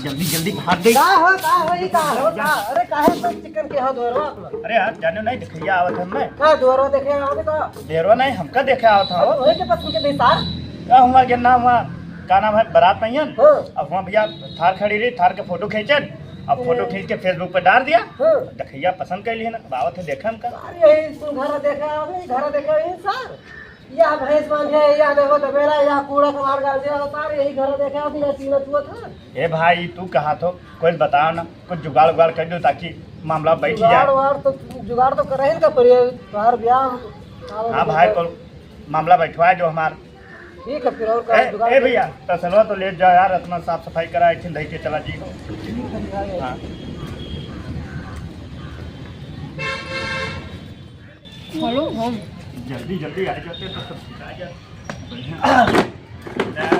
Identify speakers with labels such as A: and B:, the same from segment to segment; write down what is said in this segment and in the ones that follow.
A: जल्दी जल्दी भाग गई।
B: का हो ये का हो का अरे काहे सब चिकन के हो दोरवा
A: अरे यार जाने नहीं दिखैया आवत हम मैं
B: का दोरवा देखे आवे का
A: देरो नहीं हमका देखे आवत हो।
B: ओए के पत्नी के देसार
A: का हुआ के नाम हुआ का नाम है बारात नहीं है।
B: हां
A: अब वहाँ भैया थार खड़ी रही, थार के फोटो खींचन, अब फोटो खींच के फेसबुक पे डाल दिया।
B: हां
A: दिखैया पसंद कर लिए ना, आवत है देखा हमका।
B: अरे यही तू घर देखे आवे घर देखे इंसान या भैंस बांधे या देखो दबेरा या कूड़ा कबाड़ डाल दिया सारे यही घर देखे आवे या सीना चुआ था।
A: ए भाई तू कहा तो कुछ बताओ ना, कुछ जुगाड़ उगाड़ कर दो ताकि मामला बैठ
B: जुगाड़
A: जाए।
B: वाड़ तो जुगाड़ तो कर रहे का पर हर ब्याह
A: हाँ भाई को मामला बैठवाए जो हमार।
B: ठीक है फिर और का जुगाड़
A: ए भैया तसलवा तो ले जाओ यार, अपना साफ सफाई करा एक दिन के चला जी। हाँ
B: हेलो हम
A: जल्दी जल्दी आ जाते तो सब ठीक आ जाए। बढ़िया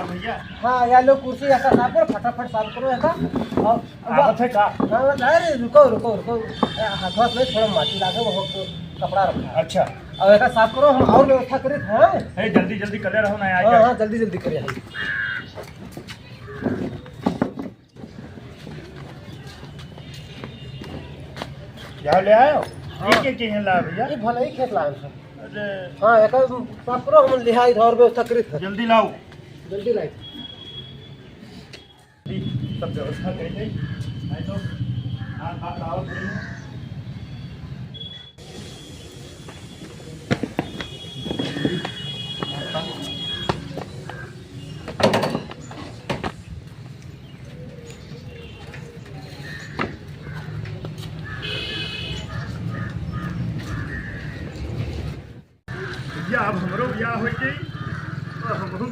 A: भैया।
B: हाँ यार लो कुर्सी ऐसा साफ करो फटाफट साफ करो ऐसा और
A: आवत है का?
B: हाँ अरे रुको रुको रुको हाथों में थोड़ा माटी लागे वो कपड़ा रखा है।
A: अच्छा
B: अब ऐसा साफ करो हम और व्यवस्था करें हाँ
A: है जल्दी जल्दी कर रहो ना
B: हाँ
A: यार।
B: हाँ जल्दी जल्दी करिए
A: यहाँ ले आयो। ये क्या चीज ला भैया?
B: ये भले ही खेत लाए हैं
A: अरे
B: हाँ एक साफ करो हम लिहाई इधर और व्यवस्था करें
A: जल्दी लाओ।
B: जल्दी लाए
A: सब व्यवस्था कर दे नहीं तो हाथ हाथ आओ फिर। भैया अब हमरो ब्याह हो गई और हम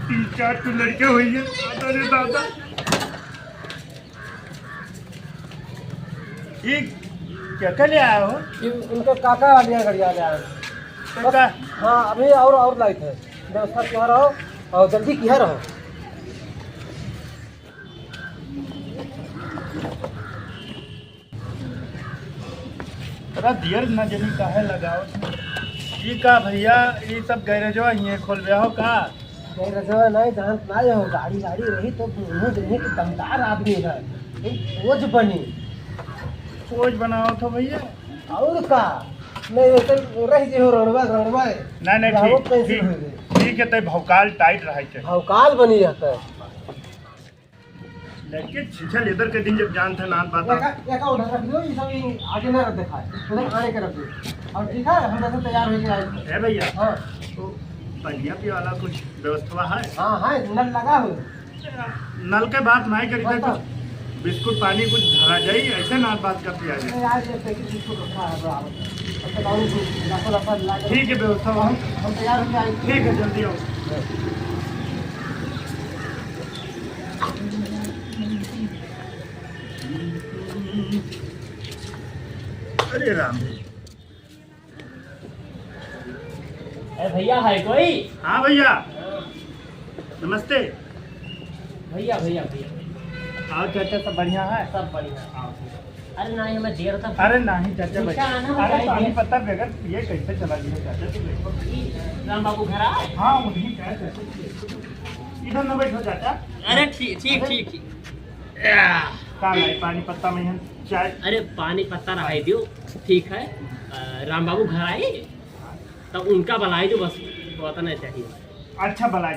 A: 3-4 तो लड़के हुई है। अरे दादा ये क्या क्या ले आया हो?
B: ये उनके काका वालियाँ गड़िया ले आए
A: काका
B: हाँ अभी और लाइट है व्यवस्था किया रहो और जल्दी किया रहो
A: तरा दियर न जनी काहे लगाओ। ये का भैया ये सब गैरेजो ये खोल रहे हो का?
B: नहीं रजवा नहीं जहाँ ना हो गाड़ी गाड़ी रही तो उन्हें देने की दमदार आदमी है खोज बनी
A: खोज बनाओ तो भैया।
B: और का नहीं वैसे रह जे हो रणवा
A: नहीं
B: रावत
A: ठीक
B: कैसे
A: ठीक
B: हुए थे?
A: ठीक है तो भौकाल टाइट रहे थे
B: भौकाल बनी रहता है
A: लड़के छीछा लेदर के दिन जब जान थे नान पाता।
B: एका उधर रख दो ये सब ये आगे ना रख दिखाए उधर आने के रख दो और ठीक है हम जैसे तैयार हो गए
A: है भैया
B: हाँ
A: तो बढ़िया भी वाला कुछ व्यवस्था है?
B: हाँ हाँ नल लगा हुआ
A: नल के बात नहीं करी थे कुछ बिस्कुट पानी कुछ धरा जाई ऐसे ना बात कर दिया जाए।
B: आज ये पैकेट बिस्कुट रखा है बराबर अच्छा दारू रफा लगा
A: ठीक है व्यवस्था
B: हम तैयार हो जाएंगे
A: ठीक है जल्दी आओ। अरे राम
C: अरे भैया है कोई?
A: हाँ भैया नमस्ते।
C: भैया भैया भैया
A: आओ चाचा सब बढ़िया है?
C: सब बढ़िया। अरे नहीं हमें देर था।
A: अरे नहीं चाचा
C: पूछा
A: भाई
C: ना,
A: अरे
C: बताइए।
A: पानी पत्ता बगैर ये कैसे चला गया चाचा तू देखो।
C: राम बाबू घर आए?
A: हाँ उन्हीं का है चाचा। इधर न बैठो चाचा।
C: अरे ठीक ठीक ठीक ठीक।
A: का लाई पानी पत्ता में है चाय।
C: अरे पानी पत्ता रहा दियो ठीक है। राम बाबू घर आए तब उनका बुलाए जो बस बताना चाहिए।
A: अच्छा भलाई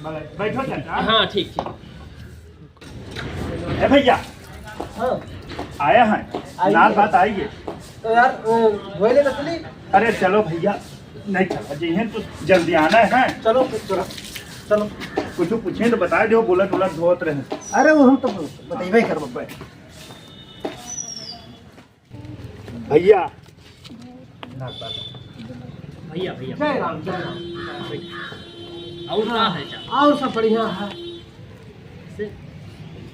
A: भलाई बैठो चाचा।
C: हाँ ठीक ठीक।
A: ए भैया
B: हाँ
A: आया है
B: आइए।
A: नाल बात आइए।
B: तो यार धोले तो चली
A: अरे चलो भैया नहीं चलो जी हैं तो जल्दी आना है।
B: चलो चलो चलो
A: कुछ पूछे तो बता दो बुलेट उलट धोत रहे।
B: अरे वो हम तो बताइए कर बब्बा
A: भैया
C: भैया भैया
B: जय राम जय राम
C: और क्या है चाचा?
B: और सब बढ़िया है
C: से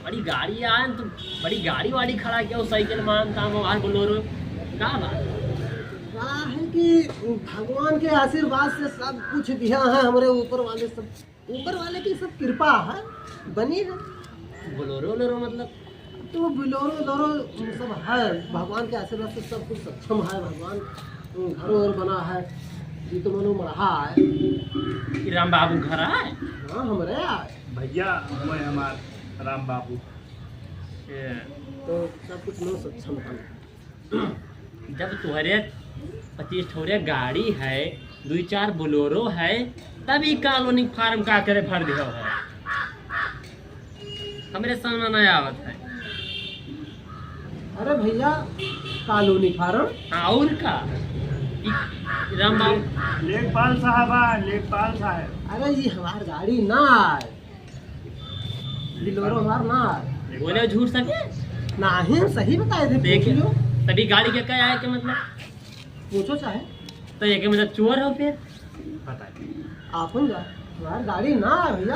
C: बड़ी गाड़ी आए तो बड़ी गाड़ी वाड़ी खड़ा किया साइकिल मानता हूँ आज बोलोरो क्या बात
B: क्या है कि भगवान के आशीर्वाद से सब कुछ दिया है हमारे ऊपर वाले की सब कृपा है बनी है
C: बोलोरो लोरो मतलब
B: तो वो बिलोरो दोरो सब है भगवान के आशीर्वाद से सब कुछ सक्षम है भगवान घर और बना है जी तो मनो मरहा है
C: कि राम बाबू घर आए?
B: हाँ हमारे आए
A: भैया मैं हमार राम बाबू।
C: ये,
B: तो सब कुछ लो सक्षम है।
C: जब तुहरे 25 ठोरे गाड़ी है, 2-4 बोलोरो है, तभी कॉलोनी फार्म का करे भर दिया है। हमरे सामने नहीं आवत है।
B: अरे भैया कॉलोनी फार्म,
C: हाँ और का राम बाबू
A: लेखपाल साहब।
B: अरे ये हमार गाड़ी ना है, बिलोरो हमार ना है।
C: बोले झूठ सके
B: नहीं सही बताए थे,
C: देखे
B: पूछ लो,
C: तभी गाड़ी के क्या आया के मतलब,
B: पूछो चाहे
C: तो ये के मतलब चोर हो फिर।
A: बताइए।
B: आपन जा, हमार गाड़ी ना है भैया।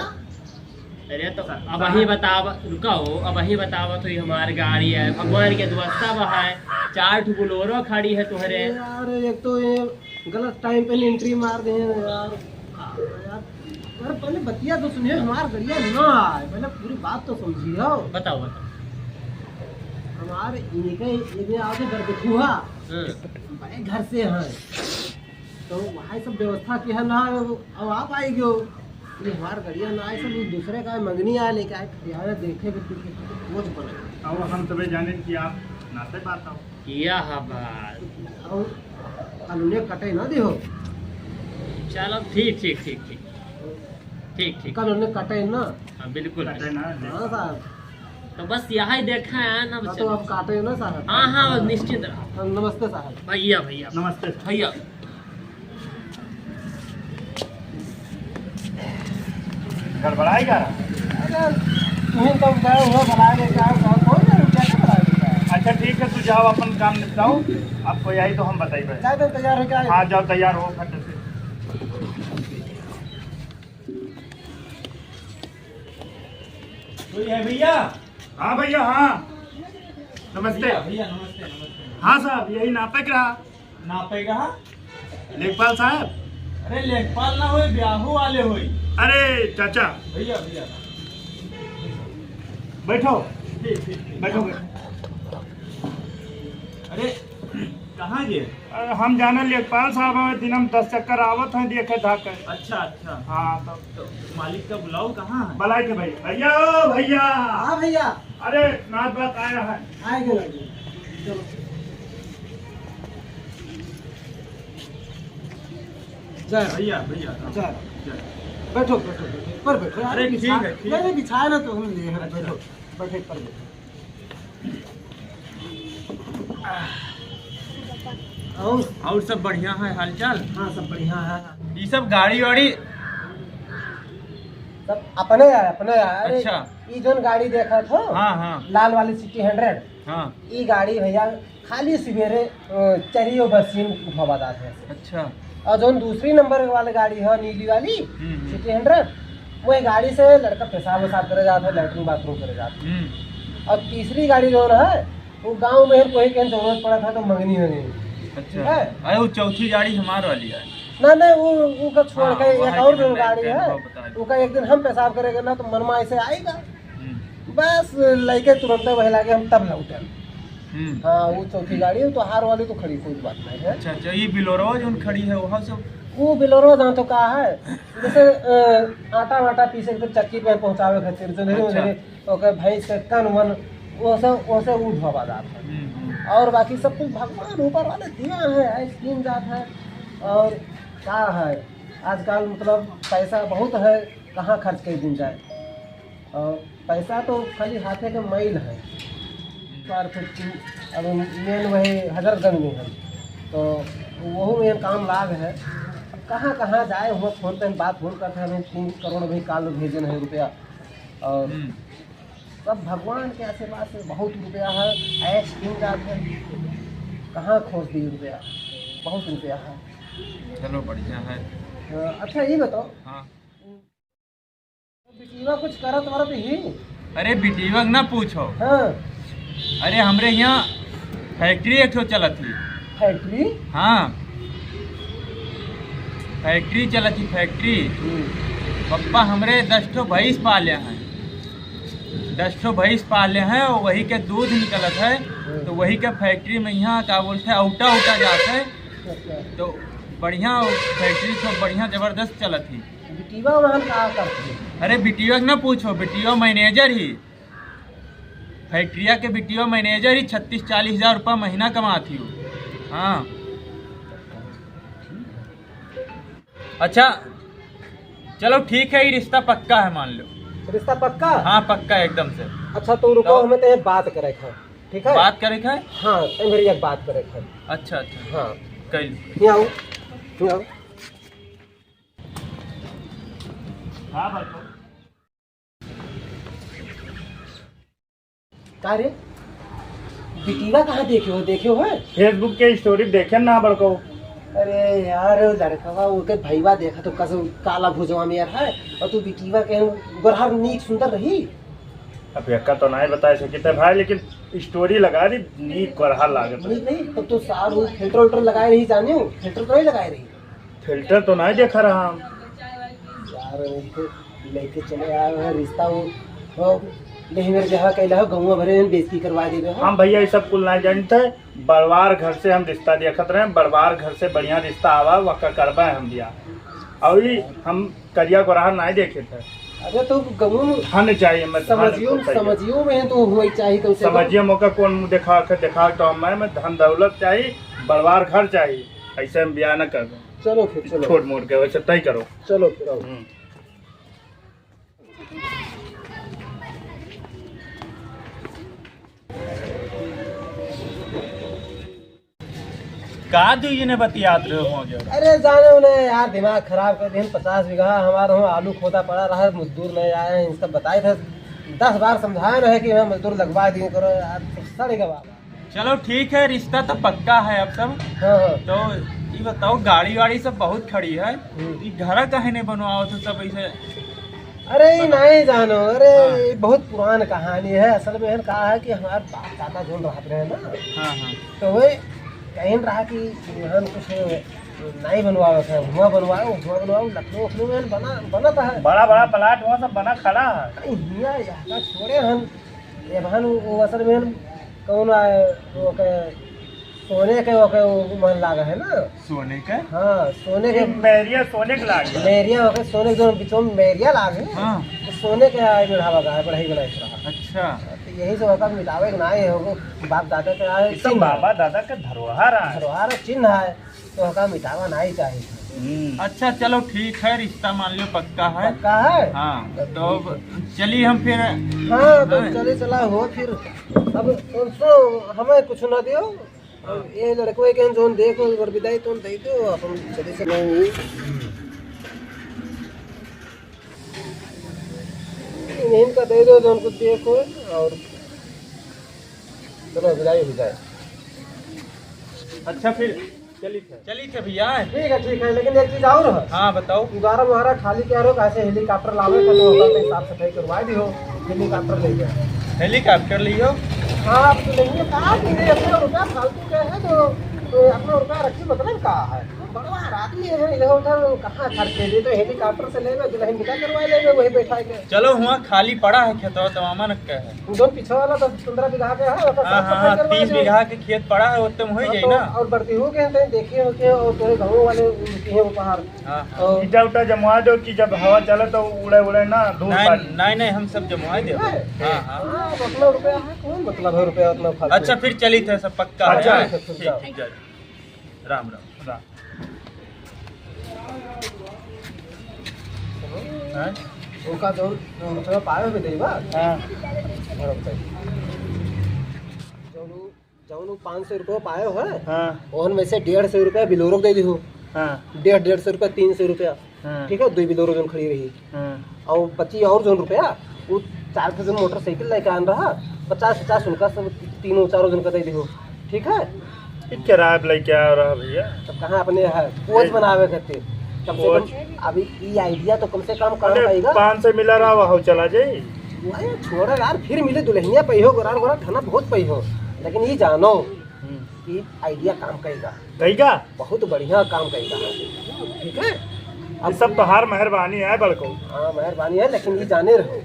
C: अरे तो अब वही बताव, रुको अब वही बताव तो ये हमारी गाड़ी है, भगवान के दुआसा बहा है, 4 ठो बोलोरो खड़ी है तुहरे।
B: यार एक तो ये गलत टाइम पे एंट्री मार दे यार। यार अरे पहले बतिया तो सुनिए, हमार गड़िया ना है, पहले पूरी बात तो समझिए।
C: बताओ बताओ।
B: हमारे इनके आगे बरगठुआ
C: हाँ।
B: बड़े घर से हैं, तो वहाँ सब व्यवस्था की है ना। अब आप आएगी हो, ये हमार गड़िया ना आए, सब दूसरे का मंगनी आए लेके आए, यहाँ देखे खोज बने।
A: अब हम तुम्हें जाने कि आप नाते बात आओ।
C: किया है बात।
B: और कानूनी कटे ना दिहो,
C: चलो ठीक ठीक ठीक ठीक ठीक ठीक।
B: कानूनी कटे ना।
C: हाँ बिल्कुल।
A: कटे ना।
B: हाँ साहब,
C: तो बस यहाँ देखा है ना।
B: हाँ, तो आप काटे ना साहब।
C: हाँ हाँ निश्चित रहो।
B: हाँ, नमस्ते साहब।
C: भैया भैया
A: नमस्ते।
C: भैया।
A: गड़बड़ाएगा।
B: अरे तुम्हें तो गए हुआ बना के क्या कौन क्या बना।
A: अच्छा ठीक है, तू जाओ अपन काम निपटाओ, आपको यही तो हम बताइए।
B: चाय तो तैयार हो क्या?
A: हाँ जाओ, तैयार हो फट से।
D: कोई है भैया?
A: हाँ भैया हाँ, नमस्ते।
D: भैया नमस्ते नमस्ते।
A: हाँ साहब, यही नापक रहा
D: नापेगा?
A: लेखपाल साहब।
D: अरे लेखपाल ना होई, ब्याहू वाले होई।
A: अरे चाचा
D: भैया भैया
A: बैठो
D: ठीक ठीक ठीक।
A: बैठो।
D: अरे कहाँ गे?
A: हम जाने लेखपाल साहब हमें दिन हम 10 चक्कर आवत हैं देखे धाके।
D: अच्छा अच्छा।
A: हाँ तो
D: तो मालिक का बुलाओ कहाँ है?
A: बलाई के भाई। भैया ओ भैया।
B: हाँ भैया
A: अरे नाथ बात आया है।
B: आएंगे लगे। चलो जय
D: भैया भैया
B: जय।
D: जय।
B: बैठो बैठो पर बैठो।
D: अरे ठीक
B: बिछा-
D: है, ठीक
B: नहीं नहीं बिछाया ना तो हम ले हैं।
D: अच्छा।
B: बैठो बैठे पर बैठो।
D: और सब बढ़िया है हालचाल?
B: हाँ सब बढ़िया है,
D: ये सब गाड़ी वाड़ी?
B: सब अपने है अपने है। अरे
D: अच्छा।
B: ये जो गाड़ी देखा था
D: हाँ हाँ
B: लाल वाली सिटी 100,
D: हाँ।
B: ये गाड़ी भैया खाली सवेरे चरियो बसीन हवादार है।
D: अच्छा।
B: और जो दूसरी नंबर वाली गाड़ी है नीली वाली सिटी 100, वो गाड़ी से लड़का पेशाब वसाब करे जाता है, लैट्रिन बाथरूम करे जाता है। और तीसरी गाड़ी जो है वो गांव में कोई कहीं जरूरत पड़ा था तो मंगनी हो गई।
D: अच्छा। अरे वो चौथी गाड़ी हमार वाली है
B: ना नहीं वो का छोड़
D: हाँ,
B: के
D: वो
B: एक
D: है
B: और
D: कि
B: जो
D: मैं
B: गाड़ी
D: ट्रेन
B: है
D: को बता दूं।
B: उसका एक दिन हम पेशाब करेंगे ना तो मनमा ऐसे आएगा,
D: हम्म,
B: बस लेके तुरंत वही लाके हम तब लौटे।
D: हम्म।
B: हाँ वो चौथी गाड़ी है, तो हार वाली तो खड़ी कोई बात नहीं है।
D: अच्छा अच्छा। ये बिलोरो जो खड़ी है वहाँ सब?
B: वो बिलोरो जहाँ तो कहा है जैसे आटा वाटा पीसे तो चक्की पे पहुँचावे खातिर तो नहीं
D: अच्छा।
B: ओके भैंस के कन वन वो सब ऊँट हवादार है। और बाकी सब कुछ भगवान ऊपर वाले दिया है, आइसक्रीम जात है। और क्या है आजकल मतलब पैसा बहुत है, कहाँ खर्च कर दिन जाए। और पैसा तो खाली हाथे के मैल है। अब मेन वही हजरतगंज में है तो वही मेन काम लाग है। कहाँ कहाँ जाए हुआ फोन पे बात फोन करते हैं, 3 करोड़ भाई काल भेजन है रुपया। और सब भगवान के आशीर्वाद से बहुत रुपया है, ऐश क्यों जाते हैं, कहाँ खोज दी रुपया, बहुत रुपया है।
D: चलो बढ़िया है।
B: अच्छा ये बताओ
D: हाँ।
B: बिटिया कुछ करत वरत ही?
D: अरे बिटिवक ना पूछो।
B: हाँ
D: अरे हमरे यहाँ फैक्ट्री एक ठो चलत थी।
B: फैक्ट्री?
D: हाँ फैक्ट्री चलत थी फैक्ट्री। पप्पा हमरे 10 ठो भैंस पाले हैं, 10 ठो भैंस पाले हैं और वही के दूध निकलत है। तो वही के फैक्ट्री में यहाँ क्या बोलते हैं औटा उटा जाता है। तो बढ़िया फैक्ट्री तो बढ़िया जबरदस्त चलत थी।
B: बिटिया वहाँ कहाँ करती?
D: अरे बिटिया ना पूछो, बिटिया मैनेजर ही फैक्ट्रिया के बीटीओ मैनेजर ही 36-40 हज़ार रुपया महीना कमाती हूँ। हाँ अच्छा चलो ठीक है, ये रिश्ता पक्का है मान लो।
B: रिश्ता पक्का?
D: हाँ पक्का है एकदम से।
B: अच्छा तो रुको, हमें तो बात करे था, ठीक है?
D: बात करे है?
B: हाँ मेरी एक बात करे था।
D: अच्छा अच्छा
B: हाँ
D: कल
B: यहाँ आओ, यहाँ आओ।
A: हाँ बड़को
B: का रे बिटिया कहाँ देखे हो है?
A: फेसबुक के स्टोरी देखे ना बड़को।
B: अरे यार लड़कवा ओके भईवा देखा तो कसम काला भुजवा में यार है, और तू बिटिया के गोरहर नीक सुंदर रही।
A: अब यक्का तो नहीं बता सकते भाई, लेकिन स्टोरी लगा दी नीक करहा लागत।
B: नहीं नहीं तब तो सार वो फिल्टर उल्टर लगाए रही, जाने हो फिल्टर तो नहीं लगाए रही।
A: फिल्टर तो नहीं देखा रहा हम
B: यार लेके चले आए हैं रिश्ता, वो नहीं मेरे जहाँ कहला हो गाँव भरे में बेइज्जती करवा दे रहे
A: हम भैया ये सब कुल नहीं जानते। बड़वार घर से हम रिश्ता देखत रहे, बड़वार घर से बढ़िया रिश्ता आवा वक्का करवा है हम दिया, और ये हम करिया गोरहा नहीं देखे थे।
B: अरे तो गाँव में
A: धन चाहिए, मैं
B: समझियो में तो हुआ चाहिए कम से कम।
A: समझिए मौका कौन मुँह देखा तो मैं धन दौलत चाहिए, बड़वार घर चाहिए, ऐसे हम ब्याह न कर दो।
B: चलो फिर चलो,
A: छोट मोट के वैसे तय करो।
B: चलो फिर आओ।
A: का जी ने बतियात रहे हो गया।
B: अरे जाने उन्हें यार दिमाग खराब कर दिए। 50 बीघा हमारे वहाँ आलू खोदा पड़ा रहा, मजदूर नहीं आए हैं, इनका बताए थे 10 बार समझाए रहे कि मैं मजदूर लगवा दिए करो यार, सड़ेगा बाबा।
D: चलो ठीक है, रिश्ता तो पक्का है अब सब।
B: हाँ हाँ
D: तो ये बताओ गाड़ी वाड़ी सब बहुत खड़ी है, ये घर कहे नहीं बनवाओ तो सब ऐसे।
B: अरे ये नहीं जानो, अरे
D: हाँ।
B: ये बहुत पुरान कहानी है। असल में कहा है कि हमारे बाप दादा जो रहते हैं ना,
D: हाँ हाँ
B: तो वे कहीं रहा कि यहाँ कुछ नहीं बनवाओ था, धुआं बनवाओ लखनऊ में बना था।
A: बड़ा बड़ा प्लाट वहाँ सब बना खड़ा है।
B: यहाँ छोड़े हम ये बहन वो असल में कौन वो के सोने के वो मन लागा है ना,
D: सोने का।
B: हाँ सोने के
A: मेरिया सोने के लाग गया।
B: मेरिया होके सोने के जो बीचों में मेरिया लागे,
D: हाँ
B: तो सोने के आए बढ़ावा का है, बढ़ाई रहा।
D: अच्छा
B: तो यही सब होगा मिटावे ना ये होगा, बाप दादा के आए
A: ये सब बाबा दादा के धरोहर है।
B: धरोहर चिन्ह है, तो होगा मिटावा नहीं चाहिए।
D: अच्छा चलो ठीक है, रिश्ता मान लो पक्का है।
B: पक्का है?
D: हाँ तो चलिए हम फिर।
B: हाँ तो चले चला हो फिर। अब सुनो हमें कुछ ना दियो, ये लड़को के जोन देखो और विदाई तो दे दो, अपन चले चले। इनका दे दो जोन को देखो, और चलो विदाई हो जाए।
A: अच्छा फिर
D: चलिए थे भैया।
B: ठीक है, लेकिन एक चीज और है।
D: हाँ बताओ।
B: दोबारा मुहारा खाली क्या हो, कैसे हेलीकॉप्टर लावे का तो होगा, तो साफ सफाई करवा दी हो, हेलीकॉप्टर ले गया।
D: हेलीकॉप्टर लियो।
B: हाँ आप तो लेंगे कहा कि अपना रुपया फालतू का है, तो अपना रुपया रखी मतलब कहा है, बड़वा आदमी है इधर उधर कहाँ खर्चे दे, तो हेलीकॉप्टर से ले दुल्हन बिदा करवा ले, वही बैठा के।
D: चलो वहाँ खाली पड़ा है खेतवा तमामा न का है।
B: दो पीछे वाला तो 15 बीघा के है,
D: हाँ 30 बीघा के खेत पड़ा है, उतने में हो जाए ना।
B: और बढ़ती हो गए देखिए हो के, और तुम्हें गाँव वाले है उपहार।
D: हाँ
A: ईटा उटा जमवा दो कि जब हवा चले तो उड़े ना दूर।
D: नहीं हम सब जमा दे। हाँ
B: अपना रुपया है, कौन मतलब है रुपया उतना फालतू।
D: अच्छा फिर चली थे सब पक्का।
A: अच्छा,
D: है। ठीक है। राम राम।
B: उनका जो मतलब पाए हुए देवा
A: हाँ
B: जो 500 रुपये पाए हो है,
A: हाँ
B: ओहन में से 150 रुपया बिलोरो दे दी हो।
A: हाँ
B: 150 रुपया 300 रुपया,
A: हाँ
B: ठीक है, 2 बिलोरो जो खड़ी रही,
A: हाँ।
B: और 25 और जो रुपया वो 4 जो मोटरसाइकिल लेके आन रहा, 50 उनका सब 3-4 जन का दे दी हो, ठीक है।
A: किराया लेके आ रहा भैया,
B: तब कहाँ अपने है कोच बनावे खातिर, कम से कम अभी ये आइडिया तो कम से कम काम पाएगा।
A: 500 मिला रहा वहाँ चला जाए।
B: वही छोड़ा यार, फिर मिले दुल्हनिया पही हो, गोरा गोरा खाना बहुत पही हो, लेकिन ये जानो कि आइडिया काम करेगा,
A: कहेगा
B: बहुत बढ़िया काम करेगा, ठीक है।
A: अब सब तोहार मेहरबानी है बड़को।
B: हाँ मेहरबानी है, लेकिन ये जाने रहो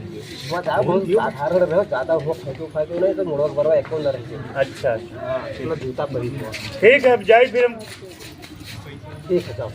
B: वहाँ जाओ बहुत साधारण रहो, ज़्यादा हुआ फायदो नहीं तो मुड़क बरवा एक न रहे।
A: अच्छा
B: हाँ जूता बड़ी हुआ।
A: ठीक है, अब जाए फिर हम।
B: ठीक है जाओ।